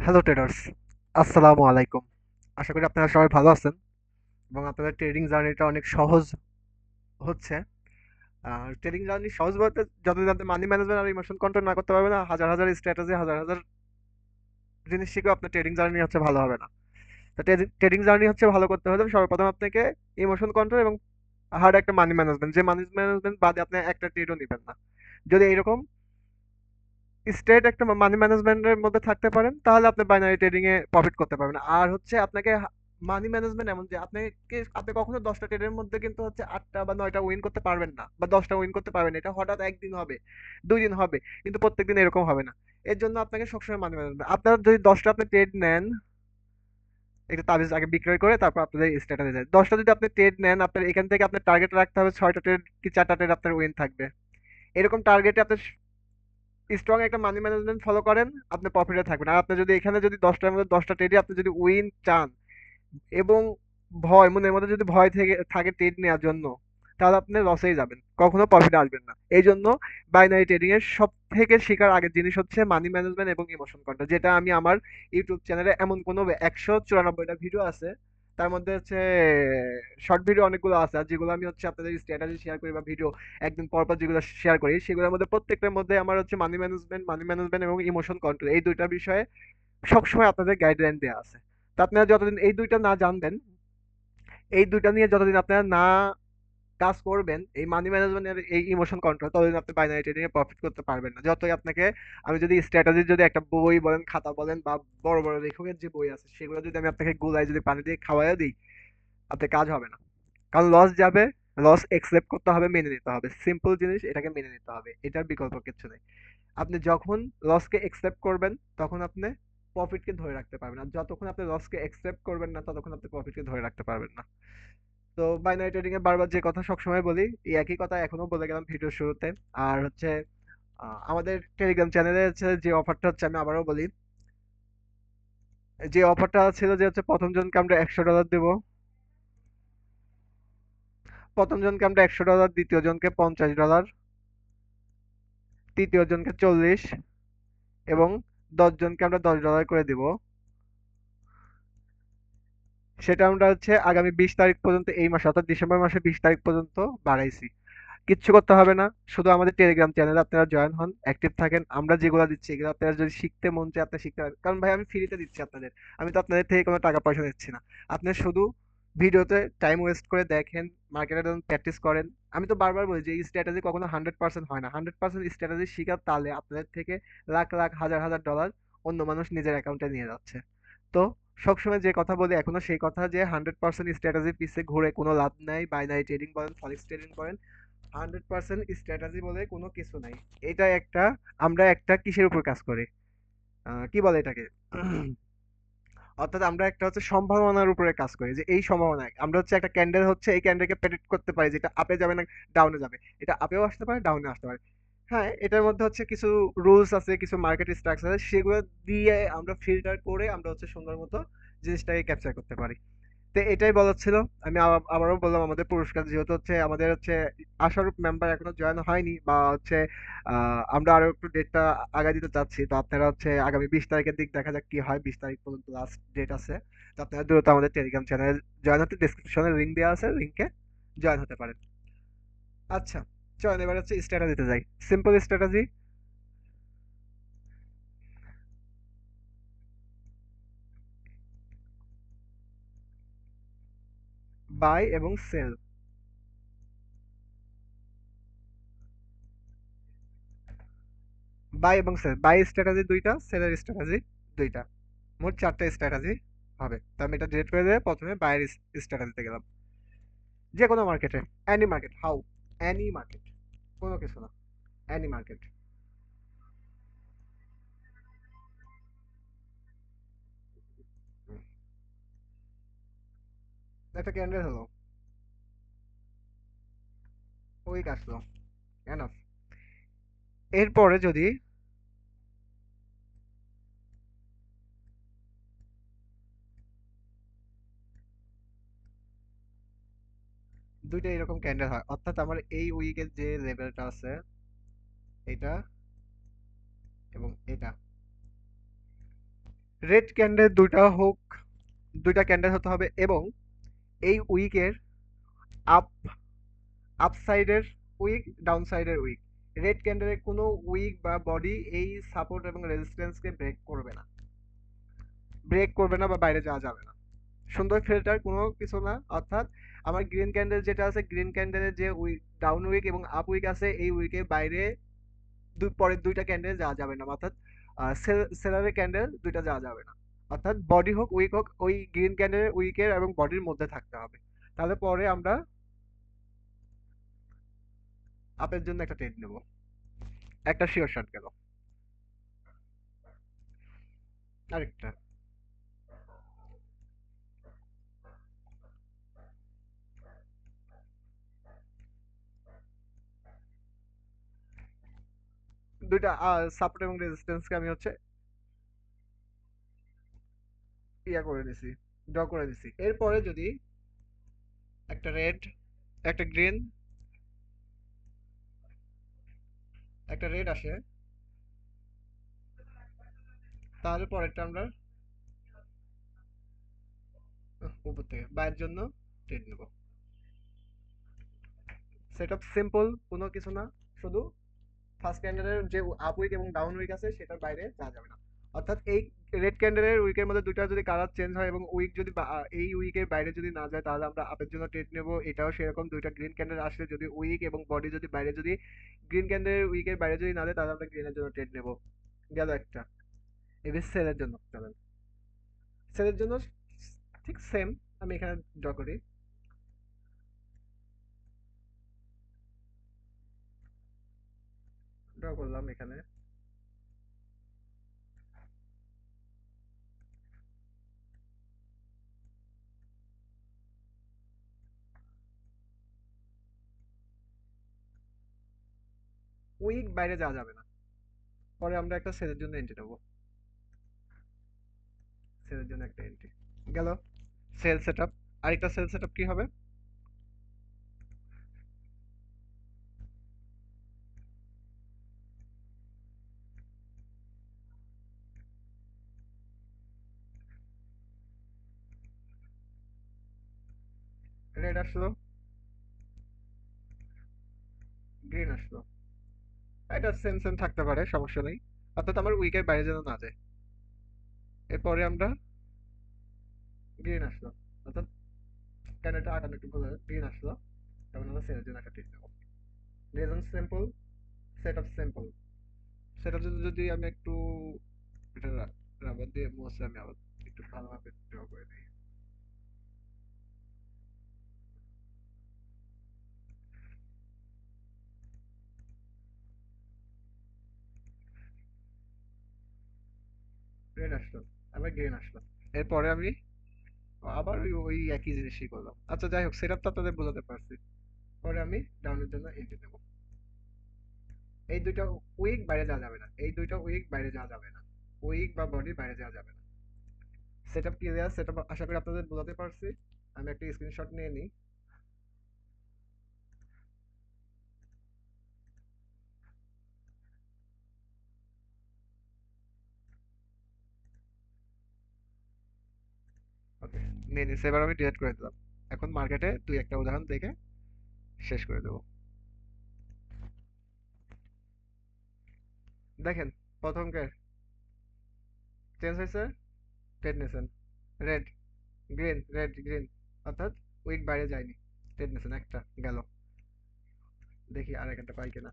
Hello traders, আসসালামু আলাইকুম। আশা করি আপনারা সবাই ভালো আছেন এবং আপনাদের ট্রেডিং জার্নিটা অনেক সহজ হচ্ছে। আর ট্রেডিং জার্নি সহজ বলতে যতদিন আপনি মানি ম্যানেজমেন্ট আর ইমোশন কন্ট্রোল না করতে পারবেন না, হাজার হাজার স্ট্র্যাটেজি হাজার হাজার জিনিস শিখেও আপনার ট্রেডিং জার্নি হচ্ছে ভালো হবে না। তো ট্রেডিং জার্নি হচ্ছে ভালো করতে হলে সর্বপ্রথম আপনাকে ইমোশন কন্ট্রোল এবং হার্ড একটা মানি ম্যানেজমেন্ট, যে মানি ম্যানেজমেন্ট বাদে আপনি একটা ট্রেডও নেবেন না। যদি এইরকম স্ট্রেট একটা মানি ম্যানেজমেন্টের মধ্যে থাকতে পারেন তাহলে আপনি বাইনারি ট্রেডিং এ প্রফিট করতে পারবেন। আর হচ্ছে আপনাকে মানি ম্যানেজমেন্ট এমন যে আপনি কখনো 10টা ট্রেডের মধ্যে কিন্তু হচ্ছে 8টা বা 9টা উইন করতে পারবেন না, বা 10টা উইন করতে পারবেন না। এটা হঠাৎ একদিন হবে, 2 দিন হবে, কিন্তু প্রত্যেকদিন এরকম হবে না। এর জন্য আপনাকে সবসময় মানি ম্যানেজমেন্ট, আপনার যদি 10টা আপনি ট্রেড নেন, একটা তাবিজ আগে বিক্রয় করে তারপর আপনাদের স্ট্যাটাসে যায়। 10টা যদি আপনি ট্রেড নেন, আপনার এখান থেকে আপনার টার্গেট রাখতে হবে 6টা ট্রেড কি 4টা ট্রেড আপনার উইন থাকবে। এরকম টার্গেটে আপনার স্ট্রং একটা মানি ম্যানেজমেন্ট ফলো করেন, আপনি প্রফিটে থাকবেন। আর আপনি যদি এখানে যদি 10টার মধ্যে 10টা ট্রেডে আপনি যদি উইন চান এবং মনের মধ্যে যদি ভয় থেকে থাকে ট্রেড নেওয়ার জন্য, তাহলে আপনি লসেই যাবেন, কখনো প্রফিটে আসবেন না। এই জন্য বাইনারি ট্রেডিং এর সব থেকে শেখার আগের জিনিস হচ্ছে মানি ম্যানেজমেন্ট এবং ইমোশন কন্ট্রোল, যেটা আমি আমার ইউটিউব চ্যানেলে এমন কোনো 194টা ভিডিও আছে, তার মধ্যে হচ্ছে শর্ট ভিডিও অনেকগুলো আছে, আর যেগুলো আমি হচ্ছে আপনাদের স্ট্র্যাটেজি শেয়ার করি বা ভিডিও একদিন পর পর যেগুলো শেয়ার করি, সেগুলোর মধ্যে প্রত্যেকটার মধ্যে আমার হচ্ছে মানি ম্যানেজমেন্ট এবং ইমোশন কন্ট্রোল, এই দুইটা বিষয়ে সবসময় আপনাদের গাইডলাইন দেওয়া আছে। তো আপনারা যতদিন এই দুইটা না জানবেন, এই দুইটা নিয়ে যতদিন আপনারা না কাজ করবেন, এই মানি ম্যানেজমেন্ট আর এই ইমোশন কন্ট্রোল, ততদিন আপনি বাইনারি ট্রেডিং এ প্রফিট করতে পারবেন না। যতই আপনাকে আমি যদি স্ট্র্যাটেজির যদি একটা বই বলেন, খাতা বলেন, বা বড় বড় লেখকের যে বই আছে সেগুলো যদি আমি আপনাকে গুলাই যদি পানি দিয়ে খাওয়াইয়া দিই, আপনার কাজ হবে না। কারণ লস যাবে, লস একসেপ্ট করতে হবে, মেনে নিতে হবে। সিম্পল জিনিস, এটাকে মেনে নিতে হবে, এটার বিকল্প কিছু নেই। আপনি যখন লসকে একসেপ্ট করবেন তখন আপনি প্রফিটকে ধরে রাখতে পারবেন, আর যতক্ষণ আপনি লসকে একসেপ্ট করবেন না ততক্ষণ আপনি প্রফিটকে ধরে রাখতে পারবেন না। তো বাইনারি ট্রেডিং এ বারবার যে কথা সবসময় বলি, এই একই কথা এখনো বলে গেলাম ভিডিওর শুরুতে। আর হচ্ছে আমাদের টেলিগ্রাম চ্যানেলে হচ্ছে যে অফারটা হচ্ছে, আমি আবারও বলি, যে অফারটা ছিল যে হচ্ছে প্রথম জনকে আমরা $100 দেবো, প্রথম জনকে আমরা $100, দ্বিতীয় জনকে $50, তৃতীয় জনকে 40, এবং 10 জনকে আমরা $10 করে দিব। সেটা আমরা হচ্ছে আগামী 20 তারিখ পর্যন্ত, এই মাসে অর্থাৎ ডিসেম্বর মাসের 20 তারিখ পর্যন্ত বাড়াইছি। কিচ্ছু করতে হবে না, শুধু আমাদের টেলিগ্রাম চ্যানেলে আপনারা জয়েন হন, অ্যাক্টিভ থাকেন। আমরা যেগুলো দিচ্ছি এগুলো আপনারা যদি শিখতে মন চায় আপনি শিখতে পারেন, কারণ ভাই আমি ফ্রিতে দিচ্ছি আপনাদের, আমি তো আপনাদের থেকে কোনো টাকা পয়সা নিচ্ছি না। আপনি শুধু ভিডিওতে টাইম ওয়েস্ট করে দেখেন, মার্কেটে যখন প্র্যাকটিস করেন। আমি তো বারবার বলি যে এই স্ট্র্যাটেজি কখনো 100% হয় না। 100% স্ট্র্যাটেজি শিখার তালে আপনাদের থেকে লাখ লাখ হাজার হাজার ডলার অন্য মানুষ নিজের অ্যাকাউন্টে নিয়ে যাচ্ছে। তো সবসময় যে কথা বলি এখনো সেই কথা, যে 100% স্ট্র্যাটেজি পিছে ঘুরে কোনো লাভ নাই। বাইনারি ট্রেডিং বলেন, ফরেক্স ট্রেডিং বলেন, 100% স্ট্র্যাটেজি বলে কোনো কিছু নাই। এটা একটা, আমরা একটা কিসের উপর কাজ করি, কি বলে এটাকে, অর্থাৎ আমরা একটা হচ্ছে সম্ভাবনার উপরে কাজ করি, যে এই সম্ভাবনা আমরা হচ্ছে একটা ক্যান্ডেল হচ্ছে, এই ক্যান্ডেলকে প্রেডিক্ট করতে পারি যেটা আপে যাবে না ডাউনে যাবে। এটা আপেও আসতে পারে, ডাউনে আসতে পারে। হ্যাঁ, এটার মধ্যে হচ্ছে কিছু রুলস আছে, কিছু মার্কেট স্ট্রাকচার আছে, সেগুলো দিয়ে আমরা ফিল্টার করে আমরা হচ্ছে সুন্দর মতো জিনিসটাকে ক্যাপচার করতে পারি। তো এটাই বলার ছিল। আমি আবারও বললাম, আমাদের পুরস্কার যেহেতু হচ্ছে আমাদের হচ্ছে আশারূপ মেম্বার এখনো জয়েন হয়নি, বা হচ্ছে আমরা আরো একটু ডেটটা আগায় দিতে চাচ্ছি। তো আপনারা হচ্ছে আগামী 20 তারিখের দিক দেখা যাক কি হয়, 20 তারিখ পর্যন্ত লাস্ট ডেট আছে। তো আপনারা দ্রুত আমাদের টেলিগ্রাম চ্যানেল জয়েন হতে, ডিসক্রিপশনে লিঙ্ক দেওয়া আছে, লিঙ্কে জয়েন হতে পারেন। আচ্ছা, চলেন এবার হচ্ছে স্ট্র্যাটেজি দিতে যাই। সিম্পল স্ট্র্যাটেজি, বাই এবং সেল। বাই এবং সেল, বাই স্ট্র্যাটেজি দুইটা, সেলের স্ট্র্যাটেজি দুইটা, মোট 4টা স্ট্র্যাটেজি হবে। তো আমি এটা ডিলিট করে দিয়ে প্রথমে বাইরের স্ট্র্যাটেজিতে গেলাম। যে কোনো মার্কেটে, any market, how, any market, কোনো কিছু না, অ্যানি মার্কেট। একটা ক্যান্ডেল হলো, উইক আসলো, এনাফ। এরপরে যদি দুইটা এরকম ক্যান্ডেল হয়, অর্থাৎ আমার এই উইকের যে লেভেলটা আছে, এটা এবং এটা, রেড ক্যান্ডেল দুইটা হোক, দুইটা ক্যান্ডেল হতে হবে, এবং এই উইকের আপ আপ সাইডের উইক, ডাউন সাইডের উইক, রেড ক্যান্ডেলের কোনো উইক বা বডি এই সাপোর্ট এবং রেজিস্ট্যান্সকে ব্রেক করবে না বা বাইরে যাওয়া যাবে না। সুন্দর ফিল্টার কোনো কিছু না, অর্থাৎ আমার গ্রিন ক্যান্ডেল যেটা আছে, গ্রিন ক্যান্ডেলের যে উইক, ডাউন উইক এবং আপ উইক আছে, এই উইকের বাইরে পরের দুইটা ক্যান্ডেল যাওয়া যাবে না, অর্থাৎ সেলারের ক্যান্ডেল দুইটা যাওয়া যাবে না, অর্থাৎ বডি হোক উইক হোক ওই গ্রিন ক্যান্ডেলের উইকের এবং বডির মধ্যে থাকতে হবে। তাহলে পরে আমরা আপের জন্য একটা ট্রেড নেব, একটা শিওর শট গেল। আরেকটা, দুইটা সাপোর্ট এবং রেজিস্ট্যান্সকে আমি হচ্ছে ইয়া করে দিছি, ড্র করে দিছি। এরপরে যদি একটা রেড, একটা গ্রিন, একটা রেড আসে, তাহলে পরেরটা আমরা উপর থেকে বাইরের জন্য ট্রেড নেব। সেটআপ সিম্পল, কোনো কিছু না, শুধু ফার্স্ট ক্যান্ডেলের যে আপ উইক এবং ডাউন উইক আছে সেটার বাইরে যাওয়া যাবে না। অর্থাৎ এই রেড ক্যান্ডেলের উইকের মধ্যে দুইটা যদি কালার চেঞ্জ হয় এবং উইক যদি এই উইকের বাইরে যদি না যায়, তাহলে আমরা আপের জন্য ট্রেড নেব। এটাও সেরকম, দুইটা গ্রিন ক্যান্ডেল আসলে যদি উইক এবং বডি যদি বাইরে, যদি গ্রিন ক্যান্ডেলের উইকের বাইরে যদি না যায়, তাহলে আমরা গ্রিনের জন্য ট্রেড নেব। গেল একটা। এবার সেলের জন্য চলেন, সেলের জন্য ঠিক সেম, আমি এখানে ড্র করি, ড্র করলাম এখানে। উইক বাইরে যাওয়া যাবে না, পরে আমরা একটা সেলের জন্য এন্ট্রি নেবো, সেলের জন্য একটা এন্ট্রি গেল। Sell setup. আরেকটা সেল সেটআপ কি হবে? রেড আসলো, গ্রিন আসলো, এটা সেম সেম থাকতে পারে, সমস্যা নেই, অর্থাৎ আমার উইকের বাইরে যেন না যায়। এরপরে আমরা গ্রিন আসলো, অর্থাৎ কেন এটা আটানো একটু ভুল, গ্রিন আসলো, তখন আমরা সেলের জন্য একটা টিপ নেবো। Reason simple, set up simple. সেটা যদি যদি আমি একটু এটা রাবার দিয়ে মুছে আমি আবার একটু ভালোভাবে ড্র করে দিই। রেড আসলো, আবার গ্রিন আসলো, এরপরে আমি আবার ওই ওই একই জিনিসই করলাম। আচ্ছা যাই হোক, সেটআপ তো আপনাদের বোঝাতে পারছি। পরে আমি ডাউনের জন্য এন্ট্রি নেবো। এই দুইটা উইক বাইরে যাওয়া যাবে না, এই দুইটা উইক বাইরে যাওয়া যাবে না, উইক বা বডির বাইরে যাওয়া যাবে না। সেটআপ ক্লিয়ার, সেটআপ আশা করি আপনাদের বোঝাতে পারছি। আমি একটা স্ক্রিনশট নিয়ে নিই। ওকে, নিয়ে নিচ্ছি, এবার আমি ডিলিট করে দিলাম। এখন মার্কেটে দুই একটা উদাহরণ দেখে শেষ করে দেবো। দেখেন, প্রথমকে চেঞ্জ হয়েছে, ট্রেড নিয়েছেন, রেড গ্রিন, রেড গ্রিন, অর্থাৎ উইক বাইরে যায়নি, ট্রেড নিয়েছেন, একটা গেল। দেখি আর একটা পাই কিনা,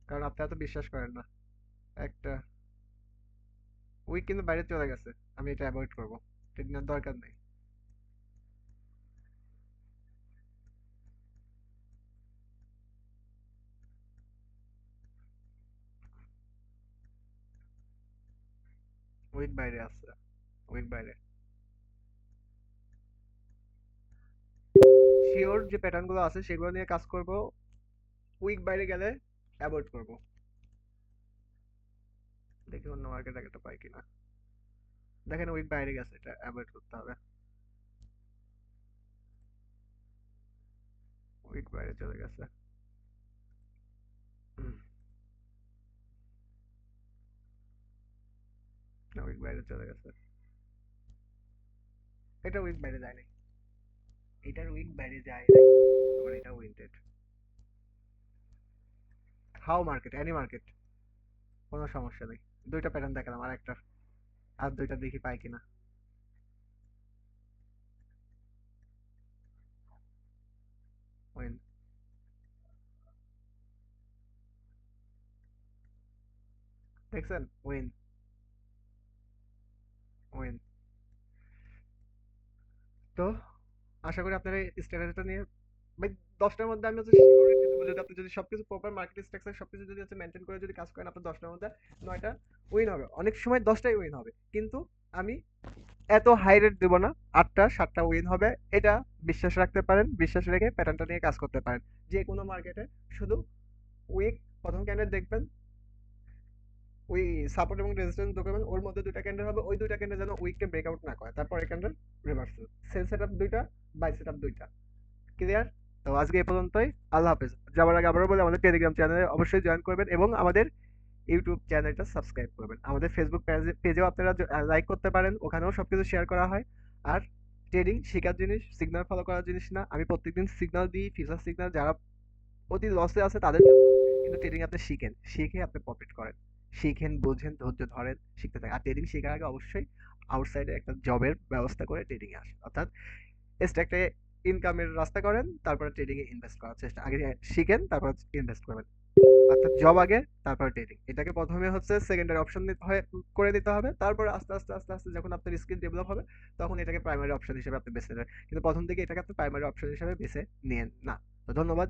কারণ আপনি এত বিশ্বাস করেন না। একটা উইক কিন্তু বাইরে চলে গেছে, আমি এটা অ্যাভয়েড করবো, ট্রেড নেওয়ার দরকার নেই। উইক বাইরে আছে, উইক বাইরে। শিওর যে প্যাটার্ন গুলো আছে সেগুলো নিয়ে কাজ করব, উইক বাইরে গেলে অ্যাভয়েড করব। দেখি অন্য মার্কেট একটা পাই কিনা। দেখেন উইক বাইরে গেছে, এটা অ্যাভয়েড করতে হবে। উইক বাইরে চলে গেছে। হুম, উইক বাইরে চলে গেছে। এটা উইক বাইরে যায় নাই। এটার উইক বাইরে যায় নাই। আবার এটা উইন্টেড। হাউ মার্কেট, এনি মার্কেট, কোনো সমস্যা নেই। দুইটা প্যাটার্ন দেখালাম, আর একটা, আর দুইটা দেখি পাই কিনা। উইন, দেখছেন? Win, win. তো আশা করি আপনারা এই স্ট্র্যাটেজিটা নিয়ে, ভাই, 10টার মধ্যে আমি হচ্ছে সিউরিটি দেবো, যদি আপনি যদি সবকিছু প্রপার মার্কেট স্ট্রাকচার সবকিছু যদি হচ্ছে মেনটেন করে যদি কাজ করেন, আপনার 10টার মধ্যে 9টা উইন হবে। অনেক সময় 10টাই উইন হবে, কিন্তু আমি এত হাই রেট দেবো না। 8টা 7টা উইন হবে, এটা বিশ্বাস রাখতে পারেন। বিশ্বাস রেখে প্যাটার্নটা নিয়ে কাজ করতে পারেন। যে কোনো মার্কেটে শুধু উইক প্রথম ক্যান্ডেল দেখবেন, ওই সাপোর্ট এবং রেজিস্ট্যান্স দেখবেন, ওর মধ্যে দুইটা ক্যান্ডেল হবে, ওই দুইটা ক্যান্ডেল যেন উইককে ব্রেকআউট না করে, তারপর এই ক্যান্ডেল রিভার্সাল। সেল সেটআপ দুইটা, বাই সেটআপ দুইটা। ক্লিয়ার? তো আজকে এ পর্যন্তই। আল্লাহ হাফেজ। যাওয়ার আগে আবারও বলি, আমাদের টেলিগ্রাম চ্যানেলে অবশ্যই জয়েন করবেন এবং আমাদের ইউটিউব চ্যানেলটা সাবস্ক্রাইব করবেন। আমাদের ফেসবুক পেজেও আপনারা লাইক করতে পারেন, ওখানেও সবকিছু শেয়ার করা হয়। আর ট্রেডিং শেখার জিনিস, সিগন্যাল ফলো করার জিনিস না। আমি প্রত্যেকদিন সিগন্যাল দিই, ফিউচার সিগন্যাল। যারা অতি লসে আছে তাদের জন্য। কিন্তু ট্রেডিং আপনি শিখেন, শিখে আপনি প্রফিট করেন। শিখেন, বোঝেন, ধৈর্য ধরেন, শিখতে থাকেন। আর ট্রেডিং শেখার আগে অবশ্যই আউটসাইডে একটা জবের ব্যবস্থা করে ট্রেডিং এ আসেন। অর্থাৎ একটা ইনকামের রাস্তা করেন, তারপরে ট্রেডিং এ ইনভেস্ট করার চেষ্টা আগে শিখেন, তারপর ইনভেস্ট করবেন। অর্থাৎ জব আগে, তারপর ট্রেডিং। এটাকে প্রথমে হচ্ছে সেকেন্ডারি অপশন করে দিতে হবে। তারপরে আস্তে আস্তে আস্তে আস্তে যখন আপনার স্কিল ডেভেলপ হবে, তখন এটাকে প্রাইমারি অপশন হিসেবে আপনি বেছে নেবেন। কিন্তু প্রথম দিকে এটাকে আপনি প্রাইমারি অপশন হিসেবে বেছে নিয়েন না। তো ধন্যবাদ।